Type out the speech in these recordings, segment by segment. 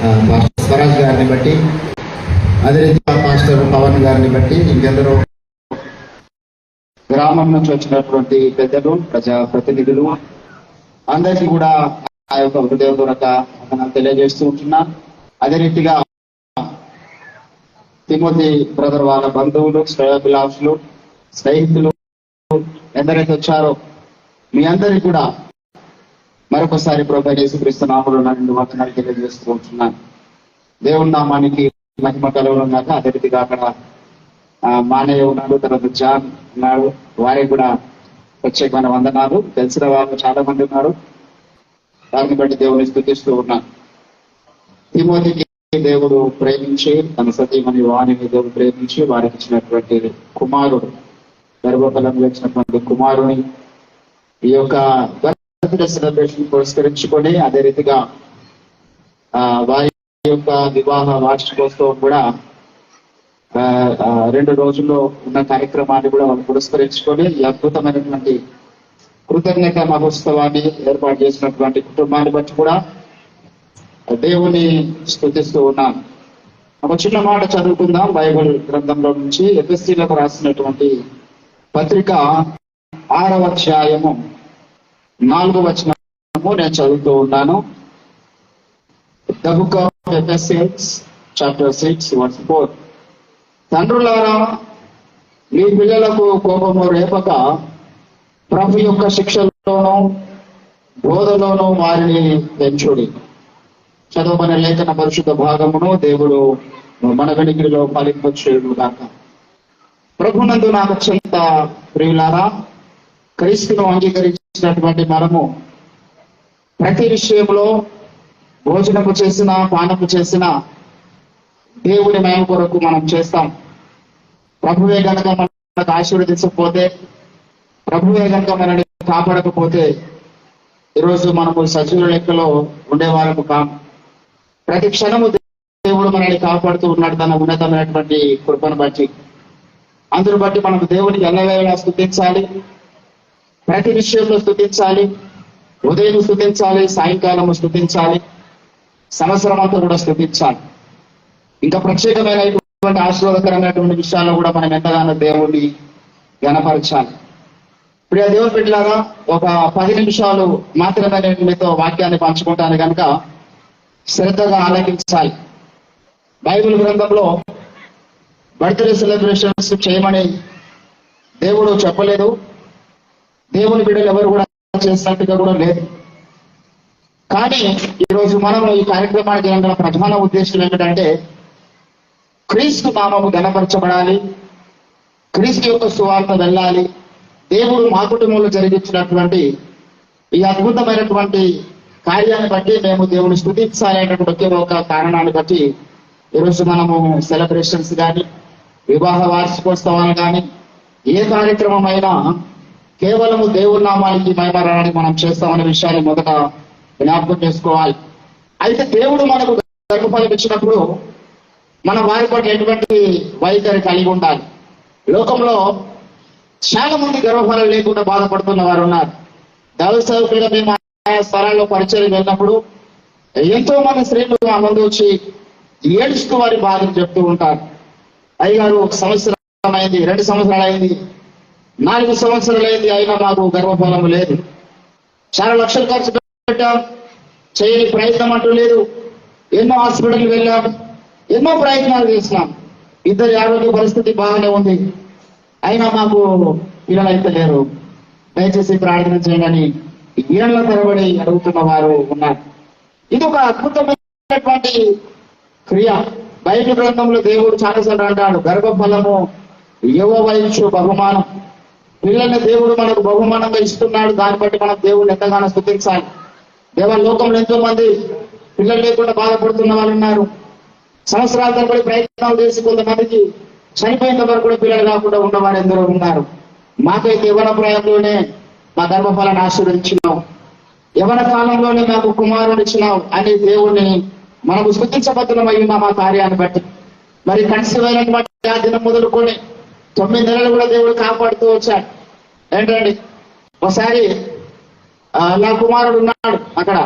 Pastor Swaraj గారిని బట్టి, అదే రీతిగా పాస్టర్ పవన్ గారిని బట్టి, ఇంకెందరో గ్రామం నుంచి వచ్చినటువంటి పెద్దలు, ప్రజాప్రతినిధులు అందరికీ కూడా ఆ యొక్క హృదయపూర్వక తెలియజేస్తూ ఉంటున్నాను. అదే రీతిగా తిమోతి బ్రదర్ వాళ్ళ బంధువులు, శ్రేయోభిలాషులు, స్నేహితులు ఎందరైతే వచ్చారో మీ అందరికీ కూడా మరొకసారి ప్రభువైన యేసుక్రీస్తు నామములో నా నిండు వందనాలు తెలియజేస్తూ ఉంటున్నాను. దేవుని నామానికి మహిమ కలుగునుగాక. అదే రీతిగా అక్కడ మానయ్య ఉన్నాడు, తర్వాత జాన్ ఉన్నాడు, వారికి కూడా ప్రత్యేకమైన వందనాలు. తెలిసిన వాళ్ళు చాలా మంది ఉన్నారు, దాన్ని బట్టి దేవుని స్తుతిస్తూ ఉన్నాను. తిమోతికి దేవుడు ప్రేమించి, తన సతీమణి వాణిని దేవుడు ప్రేమించి వారికి ఇచ్చినటువంటి కుమారుడు, గర్భఫలంలో ఇచ్చినటువంటి కుమారుని ఈ యొక్క బర్త్డే సెలబ్రేషన్ పురస్కరించుకొని, అదే రీతిగా వారి యొక్క వివాహ వార్షికోత్సవం కూడా 2 రోజుల్లో ఉన్న కార్యక్రమాన్ని కూడా వాళ్ళు పురస్కరించుకొని ఈ అద్భుతమైనటువంటి కృతజ్ఞత మహోత్సవాన్ని ఏర్పాటు చేసినటువంటి కుటుంబాన్ని బట్టి కూడా దేవుని స్తుతిస్తూ ఉన్నాను. ఒక చిన్న మాట చదువుకుందాం బైబిల్ గ్రంథంలో నుంచి. ఎఫెసీయులకు రాసినటువంటి పత్రిక 6వ అధ్యాయము 4వ వచనము నేను చదువుతూ ఉన్నాను. The book of Ephesians chapter 6 verse 4. తండ్రులారా, మీ పిల్లలకు కోపము రేపక ప్రభు యొక్క శిక్షలోనూ బోధలోనూ వారిని పెంచుడి. చదవమనే లేఖన పరిశుద్ధ భాగమును దేవుడు మన వెనుకడిలో ఫలింపచేయును గాక. ప్రభునందు నాకు అత్యంత ప్రియులారా, క్రీస్తును అంగీకరించినటువంటి మనము ప్రతి విషయంలో భోజనము చేసిన, పానము చేసిన దేవుని మహిమ కొరకు మనం చేస్తాం. ప్రభువే గనక మనకు ఆశీర్వదించకపోతే, ప్రభువే గనక మనల్ని కాపాడకపోతే ఈరోజు మనము సజీవ లెక్కలో ఉండేవాళ్ళము కాము. ప్రతి క్షణము దేవుడు మనల్ని కాపాడుతూ ఉన్నాడు తన ఉన్నతమైనటువంటి కృపను బట్టి. అందును బట్టి మనకు దేవునికి ఎల్లవేళలా స్తుతించాలి, ప్రతి విషయంలో స్తుతించాలి. ఉదయం స్తుతించాలి, సాయంకాలము స్తుతించాలి, సంవత్సరం అంతా కూడా స్తుతించాలి. ఇంకా ప్రత్యేకమైనటువంటి ఆశీర్వాదకరమైనటువంటి విషయాల్లో కూడా మనం ఎంతగానో దేవుణ్ణి ఘనపరచాలి. ప్రియ దేవుని బిడ్డలారా, ఒక 10 నిమిషాలు మాత్రమే నేను మీతో వాక్యాన్ని పంచుకుంటాను కనుక శ్రద్ధగా ఆలకించాలి. బైబిల్ గ్రంథంలో బర్త్డే సెలబ్రేషన్స్ చేయమని దేవుడు చెప్పలేదు, దేవుని బిడ్డలు ఎవరు కూడా చేసినట్టుగా కూడా లేదు. కానీ ఈరోజు మనం ఈ కార్యక్రమానికి గల ప్రధాన ఉద్దేశం ఏమిటంటే, క్రీస్తు నామము ఘనపరచబడాలి, క్రీస్తు యొక్క సువార్త వెళ్ళాలి. దేవుడు మా కుటుంబంలో జరిగించినటువంటి ఈ అద్భుతమైనటువంటి కార్యాన్ని బట్టి మేము దేవుని స్తుతించాలి అనేటువంటి ఒకే ఒక కారణాన్ని బట్టి ఈరోజు మనము సెలబ్రేషన్స్ కానీ, వివాహ వార్షికోత్సవాలు కానీ, ఏ కార్యక్రమం అయినా కేవలము దేవుని నామానికి మహిమరానికి మనం చేస్తామనే విషయాన్ని మొదట జ్ఞాపకం చేసుకోవాలి. అయితే దేవుడు మనకు గర్భఫలం ఇచ్చినప్పుడు మన వారి పట్ల ఎటువంటి వైఖరి కలిగి ఉండాలి. లోకంలో చాలా మంది గర్భఫలం లేకుండా బాధపడుతున్న వారు ఉన్నారు. దైవ సేవకులుగా మేము ఆయా స్థలాల్లో పరిచయం వెళ్ళినప్పుడు ఎంతో మంది స్త్రీలు మా ముందు వచ్చి ఏడుస్తూ వారి బాధను చెప్తూ ఉంటారు. అయ్యగారు 1 సంవత్సరం అయింది, 2 సంవత్సరాలు అయింది, 4 సంవత్సరాలు అయింది, అయినా మాకు గర్భఫలం లేదు. చాలా లక్షలు ఖర్చు పెట్టాం, చేయని ప్రయత్నం అంటూ లేదు. ఎన్నో హాస్పిటల్కి వెళ్ళాం, ఎన్నో ప్రయత్నాలు చేసినాం, ఇద్దరి ఆరోగ్య పరిస్థితి బాగానే ఉంది, అయినా మాకు పిల్లలు అయితే లేరు, దయచేసి ప్రార్థన చేయని ఏళ్ల తరబడి అడుగుతున్న వారు ఉన్నారు. ఇది ఒక అద్భుతమైనటువంటి క్రియ. బైబిల్ గ్రంథంలో దేవుడు చాలాసార్లు అంటాడు, గర్భఫలము యెహోవా ఇచ్చు బహుమానం. పిల్లల్ని దేవుడు మనకు బహుమానంగా ఇస్తున్నాడు, దాన్ని బట్టి మనం దేవుడిని ఎంతగానో స్తుతించాలి. దేవా, లోకంలో ఎంతో మంది పిల్లలు లేకుండా బాధపడుతున్న వాళ్ళు ఉన్నారు. సంవత్సరాల తరబడి ప్రయత్నాలు చేసి కొంతమందికి చనిపోయిన వరకు కూడా పిల్లలు కాకుండా ఉన్నవారు ఎందరో ఉన్నారు. మాకైతే యవ్వన ప్రాయంలోనే మా గర్భఫలాన్ని ఆశీర్వదించినావు, యవ్వన కాలంలోనే మాకు కుమారుడు ఇచ్చినావు అని దేవుణ్ణి మనకు స్తుతించబద్ధమై ఉన్న మా కార్యాన్ని బట్టి. మరి కన్సివైనటువంటి ఆ దినం మొదలుకొని 9 నెలలు కూడా దేవుడు కాపాడుతూ వచ్చాడు. ఏంటండి, ఒకసారి నా కుమారుడు ఉన్నాడు అక్కడ,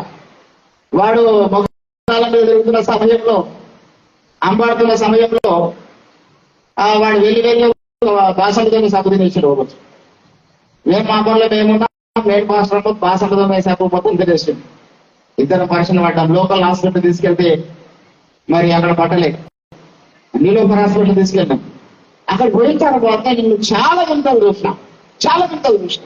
వాడు మీద తిరుగుతున్న సమయంలో, అంబాడుతున్న సమయంలో వాడు వెళ్ళి బాసంతతో సబ్బు తినేసాడు. ఒకటి మేము మా పనులు మేమున్నాం, నేను మాస్టర్ బాసంతతో సబ్బు మొత్తం తినేసాడు. ఇద్దరు పరీక్షలు పడ్డాం. లోకల్ హాస్పిటల్ తీసుకెళ్తే మరి అక్కడ పట్టలేదు. నీలోపర్ హాస్పిటల్ తీసుకెళ్ళాం. అక్కడ పోయిన తర్వాత నేను చాలా వింతలు చూసిన,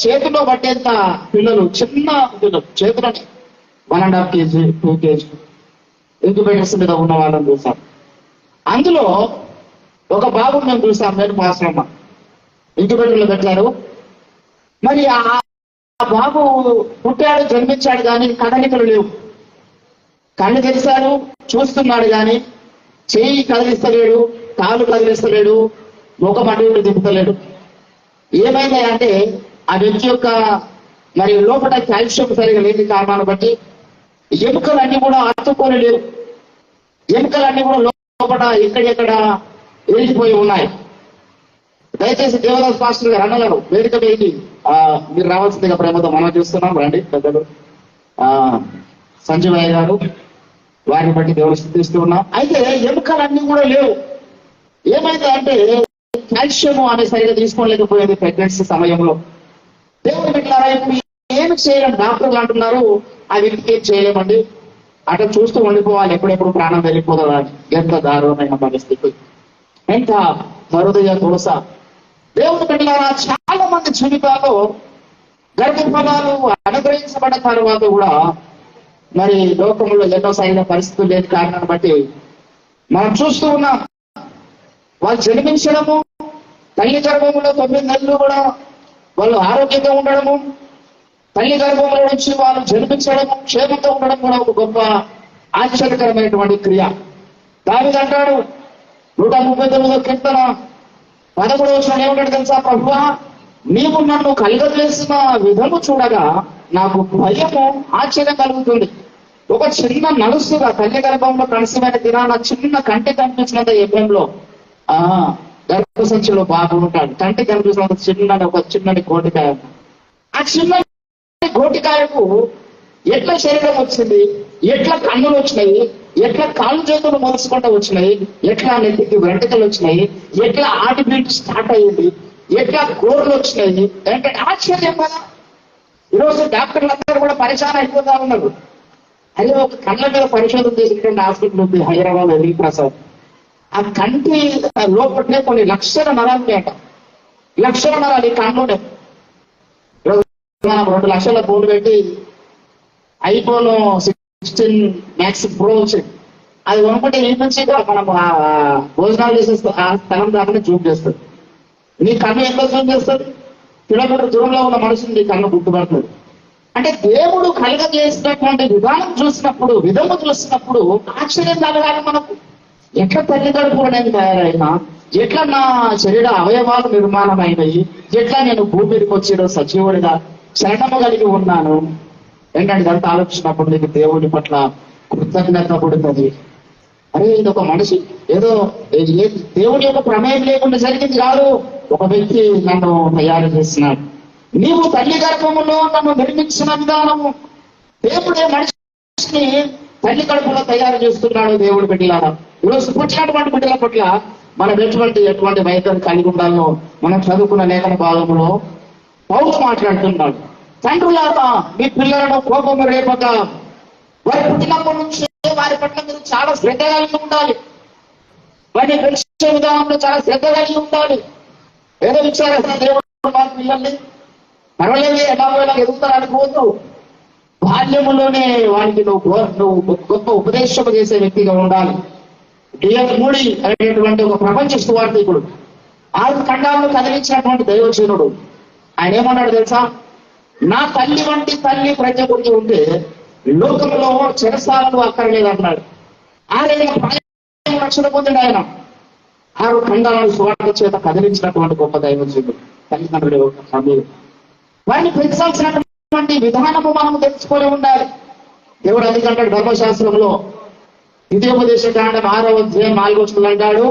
చేతిలో పట్టేంత పిల్లలు, చిన్న పిల్లలు చేతిలోనే 1.5 kg 2 kg ఇంక్యుబేటర్స్ మీద ఉన్న వాళ్ళని చూసాం. అందులో ఒక బాబు మేము చూసాం, నేను మాస్టర్ ఇంక్యుబేటర్లో పెట్టారు. మరి ఆ బాబు పుట్టాడు, జన్మించాడు, కానీ కదలికలు లేవు. కళ్ళు తెరిచాడు, చూస్తున్నాడు, కానీ చెయ్యి కదిలిస్తలేడు, కాలు కదిలిస్తలేడు, ముఖం అటు దింపుతలేడు. ఏమైంది అంటే ఆ వ్యక్తి యొక్క మరి లోపల కాల్షియం సరిగా లేని కారణాన్ని బట్టి ఎముకలన్నీ కూడా అతుక్కొని లేవు. ఎముకలన్నీ కూడా లోపల ఎక్కడెక్కడ వెళ్ళిపోయి ఉన్నాయి. దయచేసి దేవదాస్ పాస్టర్ గారు అన్నగారు వేదిక వేసి మీరు రావాల్సిందిగా ప్రేమతో మనం చూస్తున్నాం. రండి పెద్దలు సంజీవయ్య గారు, వారిని బట్టి దేవుడు స్థుతిస్తూ ఉన్నాం. అయితే ఎముకలన్నీ కూడా లేవు. ఏమైంది అంటే కాల్షియం అనే సరిగా తీసుకోలేకపోయేది ప్రెగ్నెన్సీ సమయంలో. దేవుడు పెట్టారా, ఏమి చేయలేం. డాక్టర్లు అంటున్నారు ఆ వ్యక్తికి ఏం చేయలేమండి, అట్లా చూస్తూ ఉండిపోవాలి, ఎప్పుడెప్పుడు ప్రాణం వెళ్ళిపోతుందా. ఎంత దారుణమైన పరిస్థితి, ఎంత హృదయ తులస. దేవుడు పెట్టారా, చాలా మంది జీవితాల్లో గర్భఫలాలు అనుగ్రహించబడిన తర్వాత కూడా మరి లోకంలో ఎన్నో సరైన పరిస్థితులు లేని కారణాన్ని బట్టి మనం చూస్తూ ఉన్నాం. వాళ్ళు జన్మించడము, తల్లి గర్భంలో 9 నెలలు కూడా వాళ్ళు ఆరోగ్యంగా ఉండడము, తల్లి గర్భంలో నుంచి వాళ్ళు జన్మించడము, క్షేమంగా ఉండడం కూడా ఒక గొప్ప ఆశ్చర్యకరమైనటువంటి క్రియ. దావీదు అంటాడు 139వ కీర్తన 13వ వచనం ఏమంటాడు తెలుసా? ప్రభువా, నీవు నన్ను కలుగజేసిన విధము చూడగా నాకు భయము, ఆశ్చర్యం కలుగుతుంది. ఒక చిన్న నలుసుగా తల్లి గర్భంలో కనసమైన దినాన చిన్న కంటి కనిపించినంత ఏప్రిల్లో గర్భ సంచిలో బాబు ఉంటాడు. కంటి కనిపించినంత ఒక చిన్నటి గోటికాయ. ఆ చిన్న గోటికాయకు ఎట్లా శరీరం వచ్చింది, ఎట్లా కన్నులు వచ్చినాయి, ఎట్లా కాళ్ళు చేతులు మొలుసుకుంటూ వచ్చినాయి, ఎట్లా నెత్తికి వెంటకలు వచ్చినాయి, ఎట్లా హార్ట్ బీట్ స్టార్ట్ అయ్యింది, ఎట్లా గోర్లు వచ్చినాయి అంటే ఆశ్చర్యం కదా. ఈరోజు డాక్టర్లు అందరూ కూడా పరిశాన్ అయిపోతా ఉన్నారు. అదే ఒక కళ్ళ మీద పరిశోధన చేసినటువంటి హాస్పిటల్ ఉంది హైదరాబాద్, ఎల్లి ప్రసాద్. ఆ కంటి లోపలనే కొన్ని లక్షల నరాలు ఉంటాయట. లక్షల నరాలు ఈ కన్నునే. మనం 2 లక్షల ఫోన్ పెట్టి ఐఫోన్ 16 మ్యాక్స్ ప్రో వచ్చింది. అది కొనుక్కుంటే ఈ నుంచి మనం భోజనాలు చేసే ఆ స్థలం దాకానే జూమ్ చేస్తుంది. నీ కన్ను ఎంత జూమ్ చేస్తుంది? కిలోమీటర్ దూరంలో ఉన్న మనుషులు నీ కన్ను గుర్తుపడుతుంది. అంటే దేవుడు కలుగజేసినటువంటి విధానం చూసినప్పుడు, విధము చూసినప్పుడు ఆశ్చర్యం కలగాలి మనకు. ఎట్లా తల్లి కడుపులో నేను తయారైనా, ఎట్లా నా శరీర అవయవాలు నిర్మాణం అయినాయి, ఎట్లా నేను భూమి మీదకి వచ్చిన సజీవుడిగా శరణము కలిగి ఉన్నాను ఏంటంటే ఇదంతా ఆలోచించినప్పుడు నీకు దేవుడి పట్ల కృతజ్ఞత పుడుతుంది. అరే ఇది ఒక మనిషి ఏదో దేవుడి యొక్క ప్రమేయం లేకుండా జరిగింది కాదు, ఒక వ్యక్తి నన్ను తయారు చేస్తున్నాడు. నీవు తల్లి గర్భములో నన్ను నిర్మించిన విధానము, దేవుడే మనిషిని తల్లి కడుపులో తయారు చేస్తున్నాడు. దేవుడు బిడ్డలారా, ఈరోజు పుట్టినటువంటి బిడ్డల పట్ల మనం ఎటువంటి వైఖరి కలిగి ఉండాలో మనం చదువుకున్న లేఖన భాగంలో పౌలు మాట్లాడుతున్నాడు. తండ్రులారా, మీ పిల్లలను కోపము రేపక వారి పుట్టినప్పటి నుంచి వారి పట్ల మీరు చాలా శ్రద్ధ కలిగి ఉండాలి. వారిని పెంచే విధానంలో చాలా శ్రద్ధ కలిగి ఉండాలి. ఏదో విచారణ దేవుడు వారి పిల్లల్ని పర్వాలేదు ఎలాగో ఎదుగుతారు అనుకోవద్దు. బాల్యములోనే వారికి నువ్వు గొప్ప ఉపదేశం చేసే వ్యక్తిగా ఉండాలి. డిఎల్ మూడి అనేటువంటి ఒక ప్రపంచ సువార్థికుడు, 6 ఖండాలను కదిలించినటువంటి దైవజనుడు, ఆయన ఏమన్నాడు తెలుసా? నా తల్లి వంటి తల్లి ప్రజ గురించి ఉంటే లోకంలో చెరసాలను అక్కర్లేదన్నాడు. 6 ఏళ్ల ప్రాయం రక్షణ పొందిండు ఆయన. 6 ఖండాలను సువార్త చేత కదిలించినటువంటి గొప్ప దైవజనుడు, తల్లిదండ్రులు సమయం. వారిని పెంచాల్సినటువంటి విధానము మనం తెలుసుకొని ఉండాలి. దేవుడు అందుకంటాడు ధర్మశాస్త్రంలో ద్వితీయోపదేశ కాండం 6వ అధ్యాయం 4వ వచనం అంటాడు,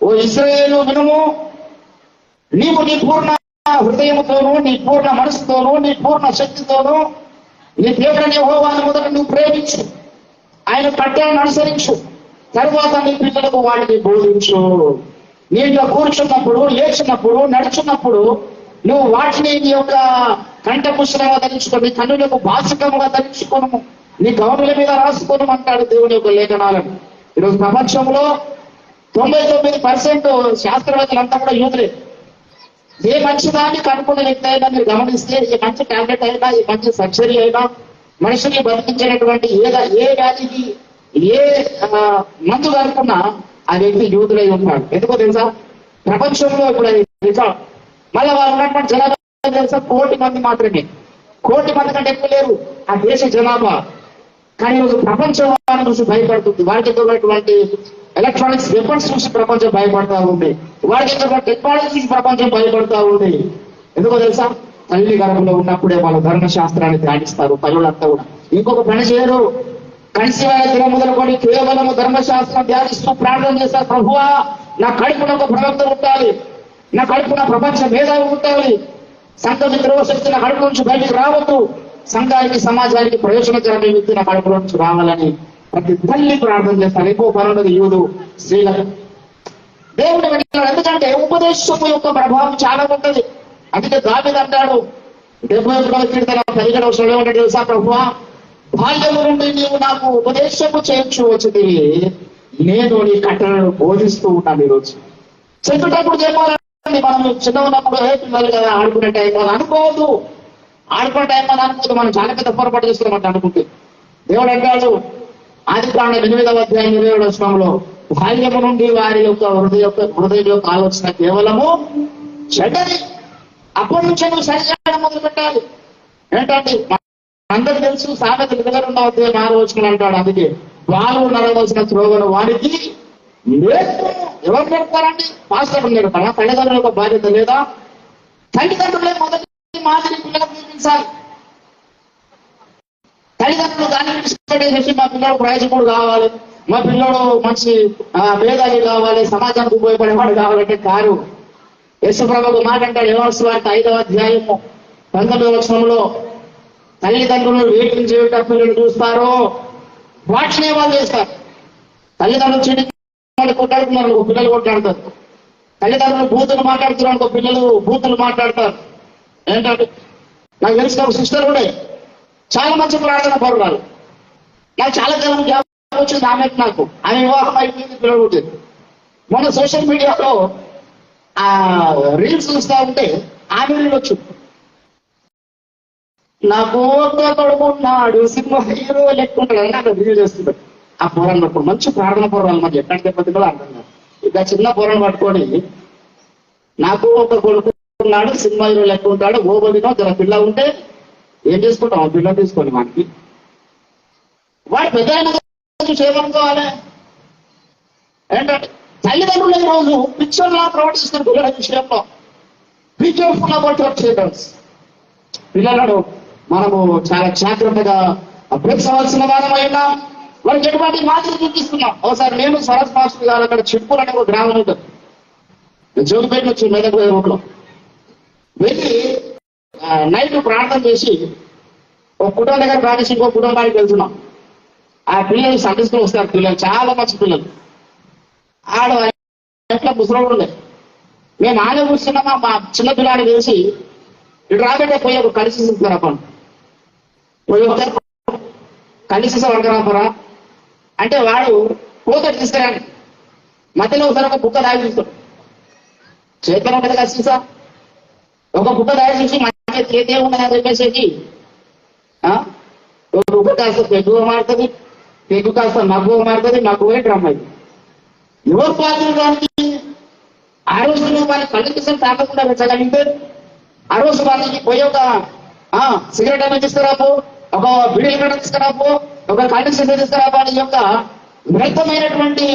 ఓ ఇశ్రాయేలు వినుము, నీవు నీ పూర్ణ హృదయముతోనూ, నీ పూర్ణ మనసుతోనూ, నీ పూర్ణ శక్తితోనూ నీ దేవుడని యెహోవాను మొదట నువ్వు ప్రేమించు, ఆయన కట్టడలను అనుసరించు, తర్వాత నీ పిల్లలకు వాటిని బోధించు. నీలో కూర్చున్నప్పుడు, లేచినప్పుడు, నడుచున్నప్పుడు నువ్వు వాటిని నీ యొక్క కంఠపుష్పంగా ధరించుకొని, కన్నులకు భాషికంగా ధరించుకోను, నీ గౌనుల మీద రాసుకోను అంటాడు దేవుని యొక్క లేఖనాలను. ఈరోజు ప్రపంచంలో 99% శాస్త్రవేత్తలంతా కూడా యూదులే. ఏ మంచిదాన్ని కనుక్కున్న వ్యక్తి అయినా మీరు గమనిస్తే, ఏ మంచి టాబ్లెట్ అయినా, ఏ మంచి సర్జరీ అయినా, మనుషుల్ని బతికించేటటువంటి ఏ వ్యాధికి ఏ మందు కనుక్కున్నా ఆ వ్యక్తి యూదులై ఉంటాడు. ఎందుకో తెలుసా? ప్రపంచంలో ఇప్పుడు అది రికార్డ్. మళ్ళీ వాళ్ళు ఉన్నటువంటి జనాభా తెలుసా? 1 కోటి మంది మాత్రమే. 1 కోటి మంది కంటే ఎక్కువ లేరు ఆ దేశ జనాభా. కానీ ఈరోజు ప్రపంచం వాళ్ళని చూసి భయపడుతుంది. వారికి ఉన్నటువంటి ఎలక్ట్రానిక్స్ వెపన్స్ చూసి ప్రపంచం భయపడతా ఉంది. వారికి టెక్నాలజీ చూసి ప్రపంచం భయపడతా ఉంది. ఎందుకో తెలుసా? తల్లి గర్భంలో ఉన్నప్పుడే వాళ్ళ ధర్మశాస్త్రాన్ని ధ్యానిస్తారు తల్లులంతా కూడా. ఇంకొక పని చేయరు. కలిసి దినం మొదలుకొని కేవలం ధర్మశాస్త్రం ధ్యానిస్తూ ప్రార్థన చేస్తారు. ప్రభువా, నా కడుపున ఒక ప్రవక్త ఉండాలి, నా కడుపున ప్రపంచ మేధావి ఉండాలి, సంఘం ద్రోవశక్తి నా కడుపు నుంచి బయటికి రావద్దు, సంఘానికి సమాజానికి ప్రయోజనకరమైన వ్యక్తి నా కడుపులో నుంచి రావాలని ప్రతి తల్లి ప్రార్థన చేస్తారు. ఎక్కువ పనున్నది యూదు స్త్రీలకు. దేవుడు వెళ్ళాడు. ఎందుకంటే ఉపదేశము యొక్క ప్రభావం చాలా ఉంటుంది. అందుకే దావీదు అంటాడు 71వ కీర్తన 17వ వచనంలో ఏమంటాడు తెలుసా? ప్రభువా, బాల్యము నుండి నీవు నాకు ఉపదేశము చేయించు వచ్చితివి, నేను నీ కట్టలను బోధిస్తూ ఉన్నాను. ఈరోజు చెప్పేటప్పుడు చెప్పాలండి, మనం చిన్న ఉన్నప్పుడు పిల్లలు కదా ఆడుకునే టైం కదా అనుకోవద్దు. ఆడుకునే టైం కదా అనుకోవద్దు. మనం చాలా పెద్ద పొరపాటు చేస్తున్నామంటే అనుకుంటే. దేవుడు అంటాడు ఆదికాండం 8వ అధ్యాయం 27వ వచనంలో, బాల్యము నుండి వారి యొక్క హృదయం యొక్క ఆలోచన కేవలము చెడ్డది. అప్పటి నుంచే నువ్వు సరి చేయడం మొదలు పెట్టాలి. ఏంటంటే అందరికి తెలుసు, సామెత 26వ అధ్యాయం 6వ వచనం అంటాడు. అందుకే వాళ్ళు నడవలసిన త్రోవను వారికి నేర్పు. ఎవరు నేర్పుతారండి? పాస్టర్ నేర్పుతారా? తల్లిదండ్రుల యొక్క బాధ్యత లేదా? తల్లిదండ్రులే మొదటి మాదిరి పిల్లలకు చూపించాలి. తల్లిదండ్రులు దాన్ని విడిచిపెట్టేసి మా పిల్లడు ప్రయోజకుడు కావాలి, మా పిల్లడు మంచి మేధావి కావాలి, సమాజానికి ఉపయోగపడేవాడు కావాలంటే కారు. యేసుప్రభువు మాట అంటాడు యోహాను వార్త 5వ అధ్యాయము 19వ వచనంలో, తల్లిదండ్రులు వేటిని చేయట పిల్లలు చూస్తారో వాటినే వాళ్ళు చేస్తారు. తల్లిదండ్రులు చెడు కొట్టాడుతున్నారు, పిల్లలు కొట్లాడతారు. తల్లిదండ్రులు బూతులు మాట్లాడుతున్నారు అనుకో, పిల్లలు బూతులు మాట్లాడతారు. ఏంటంటే నాకు తెలిసిన ఒక సిస్టర్ కూడా చాలా మంచి ప్రార్థన పరురాలు. నాకు చాలా కాలం జ్ఞాపకం వచ్చింది ఆమెకు. నాకు ఆమె వివాహం అయిపోయింది, పిల్లలు ఉంటుంది. మొన్న సోషల్ మీడియాలో ఆ రీల్స్ చూస్తా ఉంటే ఆమె వచ్చింది, నాకు ఒక కొడుకున్నాడు, సినిమా హీరో లెక్కుంటాడు అని అక్కడ రివ్యూ చేస్తున్నాడు. ఆ పోరాన్ని పట్టుకోండి, మంచి ప్రార్థన పోరాలు మరి ఎక్కడ దెబ్బతి కూడా అర్థం కాదు. ఇక చిన్న పోరాన్ని పట్టుకొని నాకు ఒక కొడుకున్నాడు, సినిమా హీరో లెక్కుంటాడు, ఓబదినో జర పిల్ల ఉంటే ఏం చేసుకుంటాం? ఆ పిల్లలు తీసుకొని మనకి వాడు పెద్ద చేయమనుకోవాలి. ఏంటంటే తల్లిదండ్రులు ఈ రోజు పిక్చర్లా ప్రవర్తిస్తున్న పిల్లల విషయంలో be careful about your childrens. పిల్లలను మనము చాలా జాగ్రత్తగా అభ్యసించవలసిన వారమై ఉన్నాం. వాళ్ళకి ఎటువంటి మాదిరి చూపిస్తున్నాం. ఒకసారి నేను సరస్ మాస్టర్ గారు అక్కడ చిట్పూర్ అనే ఒక గ్రామం ఉంటుంది, జోగిపేట నుంచి మెదక్ రోడ్లో వెళ్ళి నైట్ ప్రార్థన చేసి ఒక కుటుంబం దగ్గర ప్రార్థించి ఇంకో కుటుంబానికి వెళ్తున్నాం. ఆ పిల్లలు సండే స్కూల్ వస్తారు. పిల్లలు చాలా మంచి పిల్లలు. ఆడ ఎట్లా ముసలోడు ఉండే, మేము ఆడే కూర్చున్నామా, మా చిన్న పిల్లాడిని తెలిసి ఇటు రాబట్టే పోయి ఒక కలిసి అప్పుడు పోయి ఒకసారి కలిసి వడకరాపరా అంటే వాడు పోతే తీసుకురాండి. మధ్యలో ఒకసారి ఒక బుక్క దాగి చూస్తాడు, చేతిలో ఉంటుంది కదా సీసా, ఒక బుక్క దాగి చూసి మధ్య చేతే ఉన్నదని చెప్పేసి ఒక బుక్క కాస్త పెగ్గువ మారుతుంది, పెగ్గు కాస్త మగ్గువ మారుతుంది, మగ్గువే డ్రమ్ అయింది. ఎవరు పాత్ర దానికి? ఆ రోజు నువ్వు వాళ్ళకి కళ్ళు తాకకుండా పెట్టగలిగితే, ఆ రోజు వాళ్ళకి పోయి ఒక సిగరెట్ అనేది తీసుకురాపో, ఒక బిడీ తీసుకురాపో, ఒక కళ్ళు తీసుకురాపో అని యొక్క వ్యర్థమైనటువంటి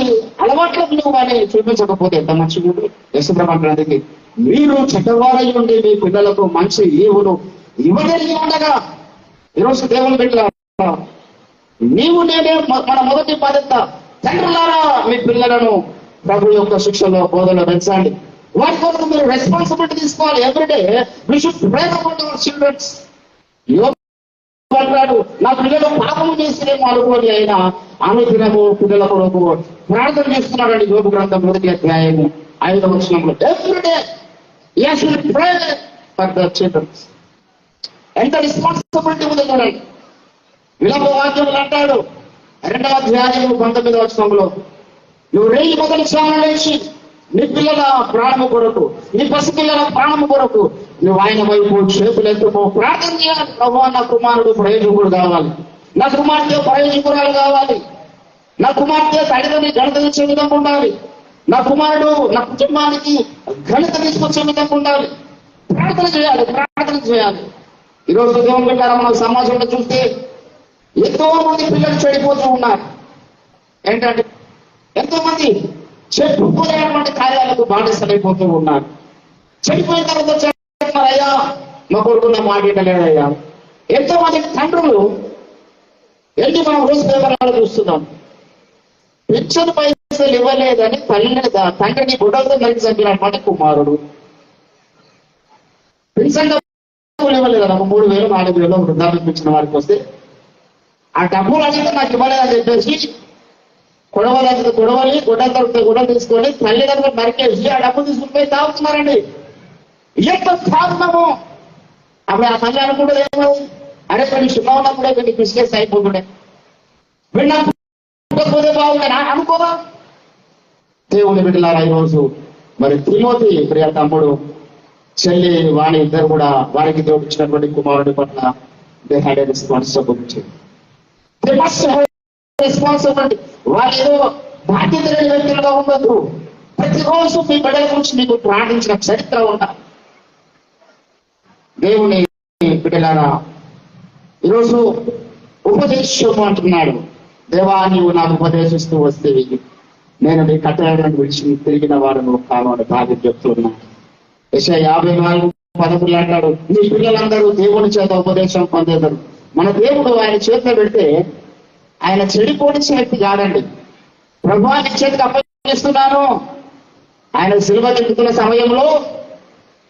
అలవాట్లకు నువ్వు వాళ్ళని చూపించకపోతే ఎంత మంచిగా ఉంటుంది. యశుప్రభానికి మీరు చెడ్డవారై ఉండి మీ పిల్లలకు మంచి ఈవులు ఇవ్వగలిగి ఉండగా, ఈరోజు దేవుని బిడ్డ నీవు నేనే మన మొదటి బాధ్యత. తండ్రులారా మీ పిల్లలను ప్రభు యొక్క శిక్షలో బోధనలో పెంచండి. వాటి కొరకు మీరు రెస్పాన్సిబిలిటీ తీసుకోవాలి. Everyday we should pray about our childrens. అంటాడు, నా పిల్లలు పాపం చేసినేమో అనుకోని అయినా అనుదినము పిల్లల కొరకు ప్రార్థన చేస్తున్నాడండి. యోబు గ్రంథం 1వ అధ్యాయము 5వ వచనంలో everyday yes we pray for the children. ఎంత రెస్పాన్సిబిలిటీ ఉంది చూడండి. విలప వాక్యములు అంటాడు 2వ అధ్యాయము 19వ వచనంలో, నువ్వు రేయి మొదలు లేచి నీ పిల్లల ప్రాణము కొరకు, నీ పసిపిల్లల ప్రాణము కొరకు నువ్వు ఆయన వైపు చేతులు ఎత్తుకో, ప్రార్థన చేయాలి. ప్రభువా, నా కుమారుడు ప్రయోజకుడు కావాలి, నా కుమార్తె ప్రయోజకురాలు కావాలి, నా కుమార్తె తల్లిదండ్రులు ఘనత ఇచ్చే విధంగా ఉండాలి, నా కుమారుడు నా కుటుంబానికి ఘనత తీసుకొచ్చే విధంగా ఉండాలి. ప్రార్థన చేయాలి, ప్రార్థన చేయాలి. ఈరోజు దేవుని బిడ్డ మన సమాజంలో చూస్తే ఎంతో మంది పిల్లలు చెడిపోతూ ఉన్నారు. ఏంటంటే ఎంతో మంది చెడిపోయినటువంటి కార్యాలకు బానిసలైపోతూ ఉన్నారు. చెడిపోయిన తర్వాత చెప్తున్నారయ్యా, మా కొడుకు నా మాట వినలేదయ్యా. ఎంతో మంది తండ్రులు వెళ్ళి మనం రోజు పేపర్లో చూస్తున్నాం, పెన్షన్ పైసలు ఇవ్వలేదని తండ్రిని గుడ్డలతో నరికి చంపినటువంటి కుమారుడు. పెన్షన్ డబ్బులు ఇవ్వలేదన్న 3,000 4,000 వృద్ధాప్యం ఇచ్చిన వారికి వస్తే ఆ డబ్బులు అడిగితే నాకు ఇవ్వలేదని చెప్పేసి గొడవలి గుడ్డలు తీసుకొని తల్లిదండ్రులు నరికేసి ఆ డబ్బు తీసుకుని తాగుతున్నారండి. ఎంత కారణము? అప్పుడు ఆ తల్లి అనుకుంటే ఏమవు, అరే కొన్ని సున్నా ఉన్నప్పుడే కొన్ని బిజినెస్ అయిపోతుండే, వినకపోతే బాగుండే అనుకోదా? దేవుని బిడ్డలారా, ఈరోజు మరి తిమోతి ప్రియ తమ్ముడు చెల్లి వాణి ఇద్దరు కూడా వారికి దేవుడు ఇచ్చినటువంటి కుమారుడి పట్ల they had a responsibility. Responsibility. వారు ఏదో బాధ్యత లేని వ్యక్తులుగా ఉండదు. ప్రతిరోజు మీ బిడ్డల గురించి మీకు ప్రార్థించిన చరిత్ర ఉండాలి. దేవుని బిడ్డలారా, ఈరోజు ఉపదేశం అంటున్నాడు. దేవా, నీవు నాకు ఉపదేశిస్తూ వస్తే నేను నీ కట్టడలను విడిచి తిరిగిన వాడును కావాలని బాధ్యత చెప్తున్నాను. యెషయా 54:13 అంటాడు, నీ పిల్లలందరూ దేవుని చేత ఉపదేశం పొందేదారు. మన దేవుడు ఆయన చేతిలో పెడితే ఆయన చెడిపోనిచ్చే వ్యక్తి కాదండి. ప్రభువా, నీ చేతికి అప్పగిస్తున్నాను. ఆయన సిలువ ఎక్కుతున్న సమయంలో,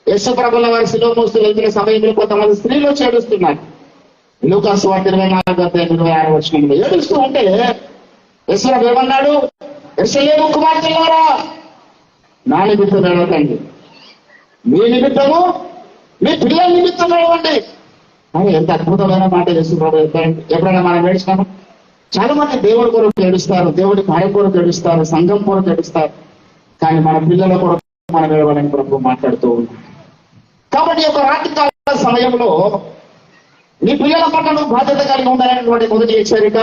యేసు ప్రభుల వారి సిలువ మోస్తూ వెళ్తున్న సమయంలో కొంతమంది స్త్రీలు చేడుస్తున్నారు. లూకా సువార్త 24:26 వచనంలో ఏడుస్తూ ఉంటే యేసు ప్రభు ఏమన్నాడు? యెరూషలేము కుమార్తెలారా, నా నిమిత్తం ఏడవకండి, మీ నిమిత్తము మీ పిల్లల నిమిత్తం ఏడవండి అని ఎంత అద్భుతమైన మాట యేసు ప్రభు చెప్పాడు. ఎప్పుడైనా మనం ఏడుస్తాము? చాలా మంది దేవుడి కొరకు ఏడుస్తారు, దేవుడి కార్యం కొరకు ఏడుస్తారు, సంఘం కొరకు ఏడుస్తారు. కానీ మన పిల్లల కొరకు మనం ఏడవాలని ప్రభు మాట్లాడుతూ ఉన్నాం. కాబట్టి ఒక రాత్రికాల సమయంలో నీ పిల్లల పట్ల నువ్వు బాధ్యత కలిగి ఉండాలనేటువంటి మొదటి హెచ్చరిక.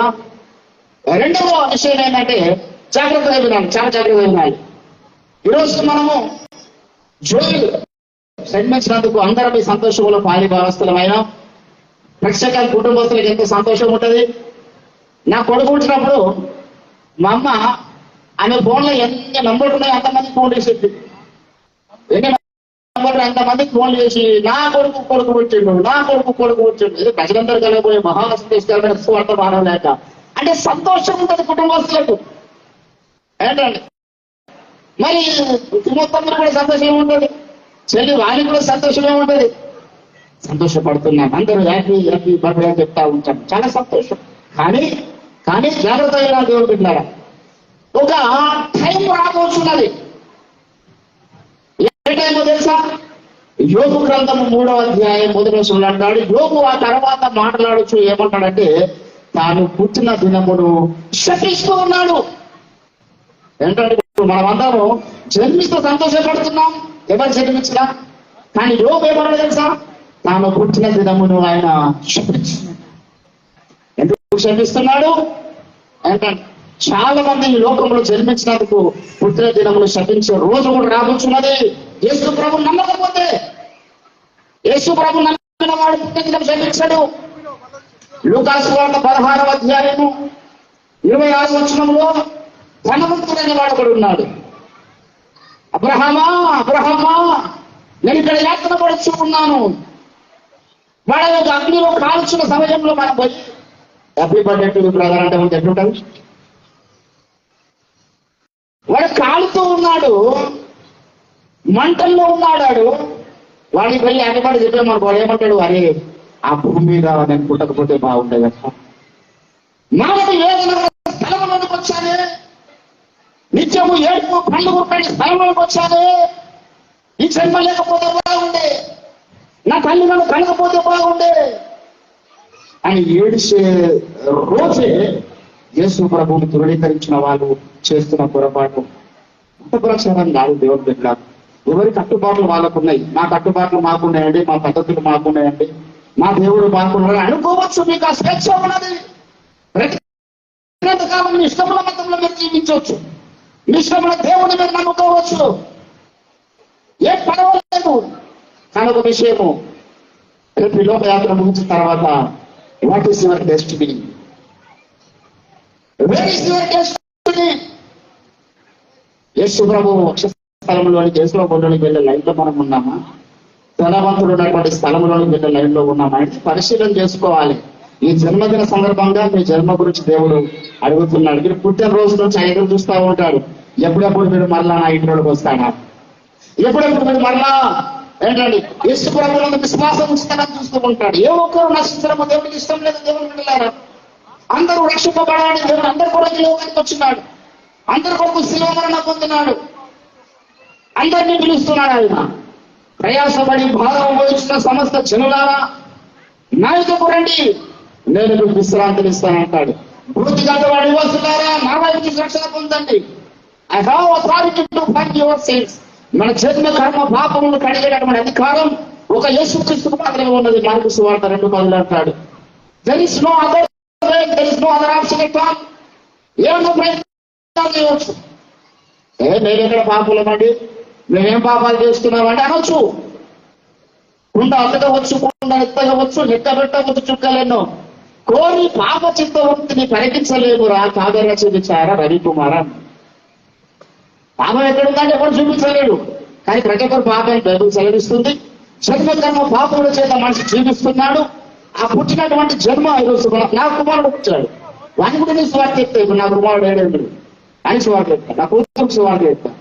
రెండవ విషయం ఏంటంటే జాగ్రత్తగా వినాలి, చాలా జాగ్రత్తగా వినాలి. ఈరోజు మనము జోయిలు జన్మించినందుకు అందరం ఈ సంతోషంలో పాలి భాగస్థలమైన రక్షక కుటుంబస్తులకు ఎంతో సంతోషం ఉంటుంది. నా కొడుకు పుట్టినప్పుడు మా అమ్మ ఆమె ఫోన్లో ఎన్ని నంబర్లు ఉన్నాయో అంతమంది ఫోన్ చేసేది. ఎన్ని నంబర్లు అంతమందికి ఫోన్లు చేసి నా కొడుకు పుట్టిండు, నా కొడుకు పుట్టిండు. ఇది ప్రజలందరూ కలిగిపోయే మహాసంతోషకరమైన స్వార్థ మానవ లేక అంటే సంతోషం ఉంటుంది కుటుంబస్తులకు. ఏంటండి మరి మొత్తంలో కూడా సంతోషం ఉంటుంది, చెల్లి వాళ్ళకి కూడా సంతోషమే ఉంటుంది. సంతోషపడుతున్నాం, అందరూ హ్యాపీ హ్యాపీ బర్త్డే అని చెప్తా ఉంటాం, చాలా సంతోషం. కానీ జాగ్రత్తగా దేవుడు పెట్టారా, ఒక టైం రాబోతున్నది. ఏ టైమో తెలుసా? యోబు గ్రంథం 3వ అధ్యాయం 1వ వచనంలో అంటాడు, యోబు ఆ తర్వాత మాట్లాడచ్చు ఏమంటాడంటే, తాను పుట్టిన దినమును శపిస్తూ ఉన్నాడు. ఏంటంటే మనమందరం జన్మిస్తూ సంతోషపడుతున్నాం, ఎవరు జన్మించినా. కానీ యోబు ఏమన్నాడు తెలుసా? తాను పుట్టిన దినమును ఆయన శపిస్తున్నాడు. ఎందుకు శపిస్తున్నాడు అంటే, చాలా మంది ఈ లోకంలో జన్మించినందుకు పుట్టిన దినములు శపించే రోజు కూడా రాబోతున్నది. యేసు ప్రభు నమ్మకపోతే, యేసు ప్రభు నమ్మిన వాడు పుట్టిన దినం శపించాడు. లూకా సువార్త 16వ అధ్యాయము 26వ వచనంలో ధనవంతుడైన వాడు కూడా ఉన్నాడు. అబ్రహామా, అబ్రహామా, నేను ఇక్కడ యాత్ర పడుచు ఉన్నాను. వాడు ఒక అగ్నిలో కాల్చిన సమయంలో మనం పోయి హ్యాపీ బర్త్డే టు బ్రదర్ అంటే మనకి ఎట్లుంటుంది? వాడు కాలుతూ ఉన్నాడు, మంటల్లో ఉన్నాడు. వాడికి వెళ్ళి హ్యాపీ బర్త్డే చెప్పే మనకు వాడు ఏమంటాడు? అరే ఆ భూమి మీద నేను పుట్టకపోతే బాగుండేది కదా. మానవుడు ఏదైనా స్థలంలోనికి వచ్చానే, నిత్యము ఏడుపు పండుగ స్థలంలోకి వచ్చానే, ఈ జన్మ లేకపోతే బాగుండే, నా తల్లి నన్ను కలగపోతే బాగుండే అని ఏడిసే రోజే యేసు ప్రభువుని ధృవీకరించిన వాళ్ళు చేస్తున్న పొరపాటు. అంతఃపురక్షరం కాదు దేవుని బిడ్డ. ఎవరి కట్టుబాట్లు వాళ్ళకు ఉన్నాయి. మా కట్టుబాట్లు మాకున్నాయండి, మా పద్ధతులు మాకున్నాయండి, మా దేవుడు మాకున్నాడు అనుకోవచ్చు. మీకు ఆ స్వేచ్ఛ ఉన్నది. ప్రతి మీ ఇష్టముల మతంలో మీరు జీవించవచ్చు, మీ ఇష్టముల దేవుడిని మీరు నమ్ముకోవచ్చు, ఏం పడవలేదు. కానీ ఒక విషయము, రేపు లోకయాత్ర ముగించిన తర్వాత what is your destiny? Where is your destiny? యేసు ప్రభు స్థలంలోని కేసులో బొండలోకి వెళ్ళే లైన్ లో మనం ఉన్నామా? ధనవంతుడు ఉన్నటువంటి స్థలంలోకి వెళ్ళే లైన్ లో ఉన్నామా అంటే పరిశీలన చేసుకోవాలి. ఈ జన్మదిన సందర్భంగా మీ జన్మ గురించి దేవుడు అడుగుతున్నాడు. మీరు పుట్టిన రోజు నుంచి ఆయన చూస్తూ ఉంటాడు. ఎప్పుడెప్పుడు మీరు మరలా నా ఇంట్లోకి వస్తాడా, ఎప్పుడెప్పుడు మీరు మరలా ఏంటండి యేసు ప్రభువునందు విశ్వాసం ఉంచుతానని చూస్తూ ఉంటాడు. ఏ ఒక్కరు నశించడము దేవుడికి ఇష్టం లేదు. దేవుడు వెళ్ళారు, అందరూ రక్షింపబడాలని దేవుడు అందరి కొరకు లోకానికి వచ్చినాడు, అందరి కొరకు శిలువ మరణం పొందినాడు, అందరినీ పిలుస్తున్నాడు. ఆయన ప్రయాసపడి భారం వహించిన సమస్త జనులారా నా యొద్దకు రండి, నేను మీకు విశ్రాంతిని ఇస్తానంటాడు. వృత్తి గతవాడి నివాసులారా నా వైపు రక్షణ పొందండి. I have authority to forgive your sins. మన చేతుల కర్మ పాపములను కడిగేటటువంటి అధికారం ఒక యేసుక్రీస్తుకు మాత్రమే ఉన్నది. మార్కు సువార్త 2:10 అంటాడు. There is no other way, there is no other option at all. ఏమన్నా ప్రయత్నాలు చేయవచ్చు. నేనెక్కడ పాపులమండి, మేమేం పాపాలు చేస్తున్నామంటే అనొచ్చు. కుండ అతకవచ్చు, కుండ ఎత్తగవచ్చు, లెక్క పెట్టవచ్చు, చుక్కలెన్నో. కోరి పాప చిత్తవృత్తిని పరిగించలేమురా కాదర చూపించారా రవికుమార. పాపం ఎక్కడుందంటే ఎవరు చూపించలేడు. కానీ ప్రతి ఒక్కరు పాపం బైబిల్ సెలవిస్తుంది. జన్మకర్మ పాపముల చేత మనిషి జీవిస్తున్నాడు. ఆ పుట్టినటువంటి జన్మ ఈరోజు నా కుమారుడు పుట్టాడు, వాని కూడా నేను సువార్త చెప్తా. ఇప్పుడు నా కుమారుడు ఏడేడు అని సువార్త చెప్తా, నా కూతురు సువార్త చెప్తా.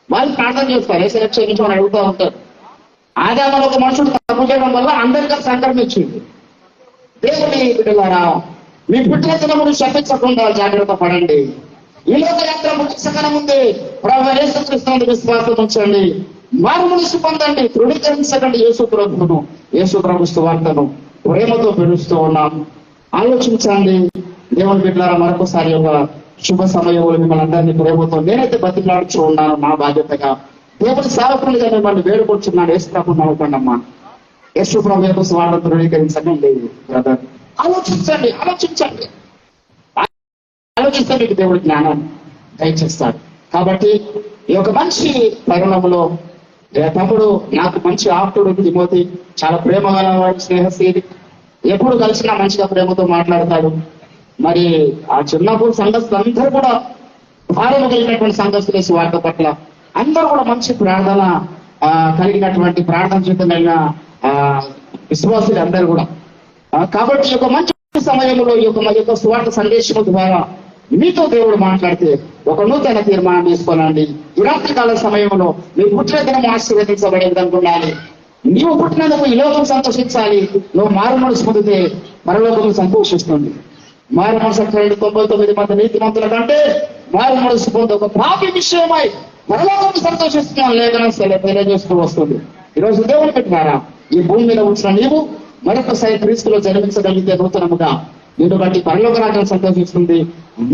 వాళ్ళు ప్రార్థన చేస్తారు, ఏ సెలక్షన్ నుంచి మనం అడుగుతూ ఉంటారు. ఆదాములో ఒక మనుషుడు తప్పు చేయడం వల్ల అందరికీ సంక్రమించింది. దేవుని బిడ్డలారా, మీ పుట్టిన దినమును శపించకుండా జాగ్రత్త పడండి. ఈ లోక యాత్ర ముగించకన ముందే ప్రభువు యేసుక్రీస్తునందు విశ్వాసం ఉంచండి, మారు మనసు పొందండి, ధృవీకరించకండి. యేసు ప్రభువును, యేసు ప్రభు సువార్తను ప్రేమతో పిలుస్తూ ఉన్నాం. ఆలోచించండి. దేవుని బిడ్డలారా, మరొకసారి ఒక శుభ సమయంలో మిమ్మల్ని అందరినీ ప్రేమతో నేనైతే బతిలాడుచూ ఉన్నాను. నా బాధ్యతగా దేవుని సేవకులుగా మిమ్మల్ని వేడుకొచ్చున్నాను. యేసు ప్రభు నమ్ముకోండి అమ్మా. యేసు ప్రభు యొక్క స్వార్థం ధృవీకరించండి. బ్రదర్, ఆలోచించండి, ఆలోచించండి. ఆలోచిస్తే మీకు దేవుడు జ్ఞానం దయచేస్తాడు. కాబట్టి ఈ యొక్క మంచి తరుణంలో తమ్ముడు నాకు మంచి ఆప్తుడు తిమోతి, చాలా ప్రేమ గలవాడు, స్నేహశీలి, ఎప్పుడు కలిసినా మంచిగా ప్రేమతో మాట్లాడతాడు. మరి ఆ చిన్నప్పుడు సంఘస్థులు అందరూ కూడా భార్య కలిగినటువంటి సంఘస్థులే వార్త పట్ల అందరూ కూడా మంచి ప్రార్థన కలిగినటువంటి ప్రార్థన చేతనైన విశ్వాసులు అందరూ కూడా. కాబట్టి ఈ యొక్క మంచి సమయంలో ఈ యొక్క స్వార్థ సందేశం ద్వారా మీతో దేవుడు మాట్లాడితే ఒక నూతన తీర్మానం తీసుకోనండి. ఈ రాత్రి కాల సమయంలో మీ పుట్టిన దినం ఆశీర్వదించబడే విధంగా ఉండాలి. నీవు పుట్టినందుకు ఈ లోకం సంతోషించాలి. నువ్వు మారు మనసు పొందితే పరలోకం సంతోషిస్తుంది. మారు మనసు 99 మంది నీతిమంతుల కంటే మారు మనసు పొంది ఒక పాపి విషయమై పరలోకం సంతోషిస్తున్నాం లేఖనం తెలియజేస్తూ వస్తుంది. ఈరోజు దేవుని పెట్టినారా, ఈ భూమి మీద ఉంచిన నీవు మరొకసారి క్రీస్తులో జన్మించగలిగితే నూతనముగా నిన్ను బట్టి పరలోక రాజ్యం సంతోషిస్తుంది.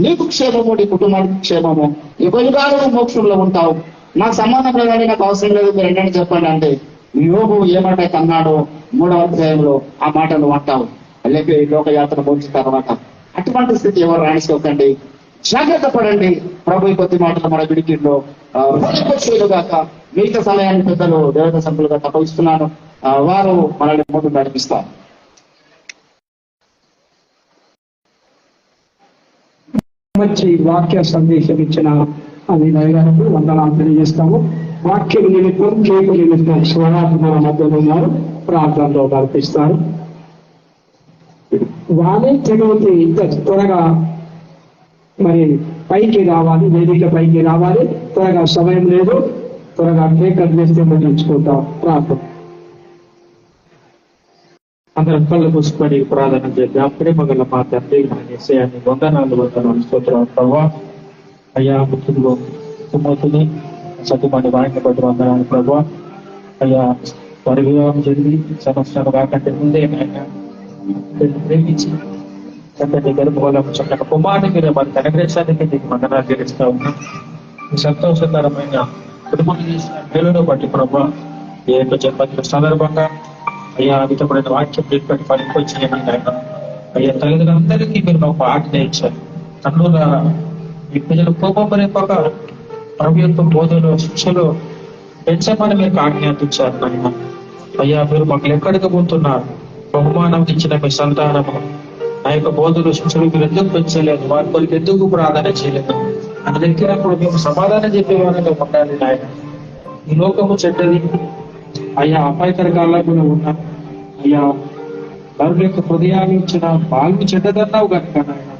నీకు క్షేమము, నీ కుటుంబానికి క్షేమము, ఈ కొలుగాలు మోక్షంలో ఉంటావు. నాకు సంబంధం లేదని, నాకు అవసరం లేదు, మీరు ఏంటని చెప్పండి అంటే యోగు ఏ మాట అయితే అన్నాడో 3వ అధ్యాయంలో ఆ మాట నువ్వు అంటావు. లేక లోకయాత్ర ముగిసిన తర్వాత అటువంటి స్థితి ఎవరు రాణించుకోకండి. జాగ్రత్త పడండి. ప్రభు ఈ కొద్ది మాటలు మన విడికిలో గాక. మిగతా సమయాన్ని పెద్దలు దేవత సంపులుగా తప్పగిస్తున్నాను. వారు మనల్ని ముందు నడిపిస్తారు. మంచి వాక్య సందేశం ఇచ్చిన అనిల్ గారికి వందనాలు తెలియజేస్తాము. వాక్య నిమిత్తం, కేకు నిమిత్తం స్వరాత్మ మధ్యలో ఉన్నారు, ప్రార్థనలో నడిపిస్తారు. వాణి తిమోతి త్వరగా మరి పైకి రావాలి, వేదిక పైకి రావాలి. త్వరగా సమయం లేదు, త్వరగా కేక్ కట్ చేస్తే ముగించుకుంటాం. ప్రార్థన. అందరం కళ్ళు మూసుకొని ప్రార్థన చేద్దాం. ప్రేమగల మా తండ్రి అని వందనాలు స్తోత్రాలు ప్రభావ. అయ్యా ముఖ్యంలో సుమోతుని సత్యమని వాడిని బట్టి వందనాలు ప్రభావ. అయ్యా వారి వివాహం జరిగి సంవత్సరాలు కాకంటే ముందే ఆయన ప్రేమించి చక్కటి గర్భవలం చక్కటి కుమారుని మీరు మనకి అనుగ్రహించడానికి నీకు వందనాలు తెలుస్తా ఉన్నాం. ఈ సంతోషకరమైన కుటుంబం చేసిన మేలును బట్టి ప్రభావ ఏ చెప్పిన సందర్భంగా అయ్యా విధమైన వాక్యం పెట్టి పనికొచ్చేయండి ఆయన. అయ్యా తల్లిదండ్రులందరికీ మీరు మాకు ఆజ్ఞ ఇచ్చారు. తండ్రుల ఈ ప్రజలు కోపం రేపక ప్రభు యొక్క బోధలు శిక్షలు పెంచమని మీకు ఆజ్ఞాపించారు నాయన. అయ్యా మీరు మాకు ఎక్కడికి పోతున్నారు? బహుమానం ఇచ్చిన మీ సంతానము నా యొక్క బోధలు శిక్షలు మీరు ఎందుకు పెంచలేదు? వారి కొరికి ఎందుకు ప్రార్థన చేయలేదు అని దగ్గరప్పుడు మేము సమాధానం చెప్పేవారిగా ఉండాలి నాయన. ఈ లోకము చెడ్డది అయ్యా, అపాయకర కాలంలో ఉన్నా అయ్యా వారి యొక్క హృదయాన్ని ఇచ్చిన పాలు చెడ్డదన్నావు కనుక నాయన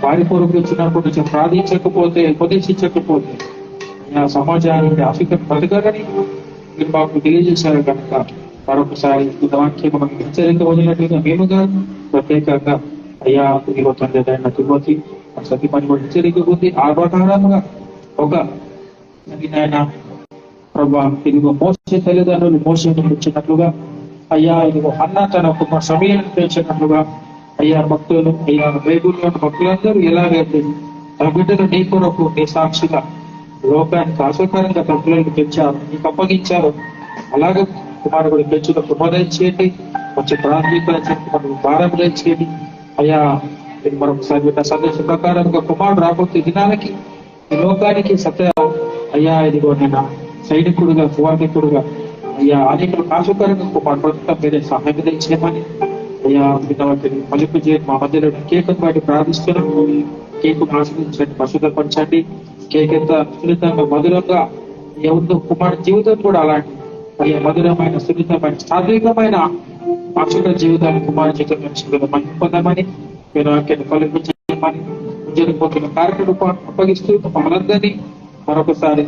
వారి కొరకు ఇచ్చినప్పుడు కొంచెం ప్రార్థించకపోతే ఉపదేశించకపోతే అయ్యా సమాజానికి ఆఫ్రికన్ బ్రతకని మీరు మాకు తెలియజేశారు కనుక మరొకసారి వాక్యం మనకు హెచ్చరిక వదిలినట్లుగా మేముగా ప్రత్యేకంగా అయ్యా తండ్రి తిరుపతి సతి పని కూడా హెచ్చరిక ఉంది. ఆ ప్రకారంగా ఒక ఆయన ప్రభా ఇదిగో మోసే తల్లిదండ్రులు మోసను పెంచినట్లుగా అయ్యా ఇదిగో అన్న తన కుమార్ సమయాన్ని పెంచినట్లుగా అయ్యా భక్తులు అయ్యా బైబుల్లో భక్తులందరూ ఎలాగైతే తన బిడ్డలు నీ కొరకు నీ సాక్షిగా లోకానికి ఆశకరంగా తన పిల్లలకు పెంచారు, నీకు అప్పగించారు. అలాగే కుమారుడు పెంచుటకు మొదలు చేయండి, మంచి ప్రాంతీకరణ చేయండి, మనకు భారం చేయండి. అయ్యా మరొకసారి బిడ్డ సందేశం ప్రకారంగా కుమారుడు రాబోతే దినాలకి ఈ లోకానికి సత్య అయ్యా ఇదిగో నేను సైనికుడుగా సువార్థికుడుగా అయ్యా అనేక ఆశకరంగా ప్రభుత్వం మీరే సహాయం చేయమని అయ్యా వాటిని మలుపు చేయండి. మా మధ్యలో కేకును బట్టి ప్రార్థిస్తున్నాం. కేకును ఆశ్రయించండి, పరిశుద్ధపరచండి. కేక్ ఎంత సున్నితంగా మధురంగా ఎవరితో కుమారుడు జీవితం కూడా అలాంటి అయ్యా మధురమైన సున్నితమైన సాత్వికమైన ఆశుల జీవితాన్ని కుమారుడు జీవితం మంచి పొందమని మీరు వాక్యాన్ని కలిగించమని జరిగిపోతున్న కార్యక్రమం అప్పగిస్తూ మనందరినీ మరొకసారి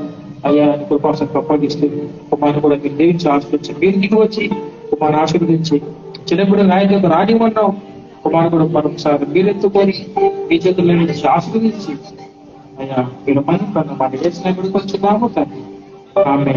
అయ్యా కృపాసకు అప్పగిస్తూ కుమారుని కూడా మీరు దీవించి ఆశ్రయించి మీరు దిగి వచ్చి కుమారుని ఆశీర్వదించి చిన్నప్పుడు నాయకులకు రానివన్నాం. కుమారుడు కూడా మరొకసారి మీరెత్తుకొని మీ చేతుల్లో నుంచి ఆశీర్వదించి అయ్యా మీరు మనం మన చేసిన గుడికి వచ్చి తండ్రి ఆమె